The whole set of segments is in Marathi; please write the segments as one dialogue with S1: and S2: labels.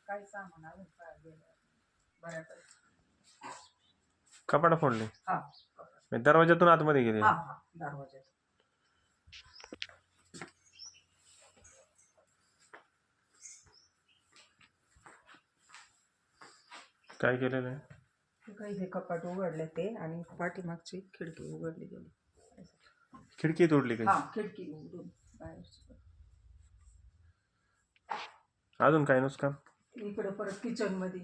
S1: काही सामान अजून काय गेलं बऱ्यापैकी.
S2: कपाट फोडले
S1: हा
S2: दरवाजातून आतमध्ये गेले.
S1: हा हा दरवाज्यात.
S2: काय केलेलं आहे?
S1: काही हे कपाट उघडले ते आणि पाठीमागची खिडकी उघडली गेली.
S2: खिडकी तोडली काही?
S1: हा खिडकी उघडून बाहेरची.
S2: अजून काय नुकसान?
S1: इकडे परत किचन मध्ये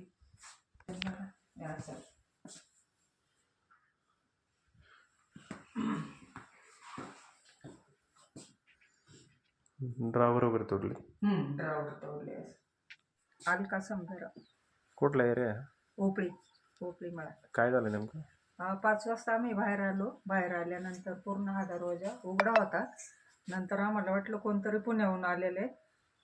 S2: ड्रावर वगैरे तोडले.
S1: ड्रावर तोडले. अलका समजा
S2: कुठला एरिया?
S1: पोपळी मला.
S2: काय झालं नेमकं?
S1: 5 वाजता आम्ही बाहेर आलो. बाहेर आल्यानंतर पूर्ण हा दरवाजा उघडा होता. नंतर आम्हाला वाटलं कोणतरी पुण्याहून आलेले,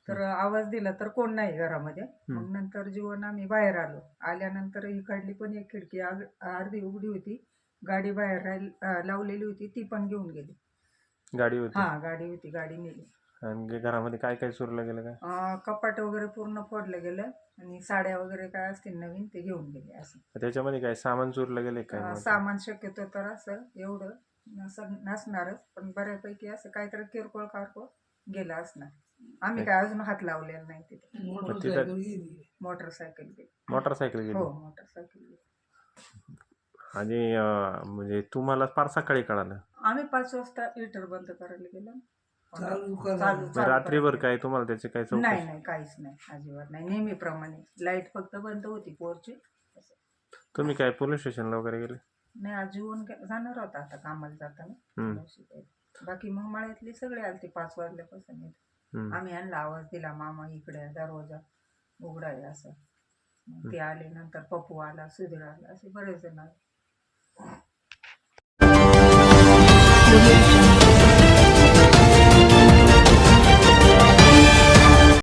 S1: तर आवाज दिला तर कोण नाही घरामध्ये. मग नंतर जीवन आम्ही बाहेर आलो. आल्यानंतर इकडली पण एक खिडकी अर्धी उघडी होती. गाडी बाहेर लावलेली होती, ती पण घेऊन गेली.
S2: गाडी होती?
S1: हा गाडी होती, गाडी नेली.
S2: आणि घरामध्ये काय काय चोरलं गेलं? काय
S1: कपाट वगैरे पूर्ण फोडलं गेलं आणि साड्या वगैरे काय असतील नवीन ते घेऊन गेले. असं
S2: त्याच्यामध्ये काय सामान चोरलं गेले? काय
S1: सामान शक्यतो तर असं एवढं नसणारच, पण बऱ्यापैकी असं काहीतरी किरकोळ कारकोळ गेलं असणार. आम्ही काय अजून हात लावलेला नाही तिथे. मोटरसायकल गेली.
S2: मोटरसायकल गेली?
S1: हो मोटरसायकल गेली.
S2: आणि म्हणजे तुम्हाला फार सकाळी कळालं?
S1: आम्ही 5 वाजता हीटर बंद करायला गेलो.
S2: रात्रीभर काय तुम्हाला त्याचे काय चौकशी?
S1: नाही काहीच नाही, अजिबात नाही. नेहमीप्रमाणे लाईट फक्त बंद होती पोरची.
S2: तुम्ही काय पोलीस स्टेशनला वगैरे गेले?
S1: नाही, आज जीवन जाणार होता आता कामाला जाताना. बाकी मग मळ्यातली सगळे आलते 5 वाजल्यापासून. आम्ही यांना आवाज दिला, मामा इकडे दरवाजा उघडा आहे असं. ते आले. नंतर पप्पू आला, सुधीर आला, असे बरेच जण आले.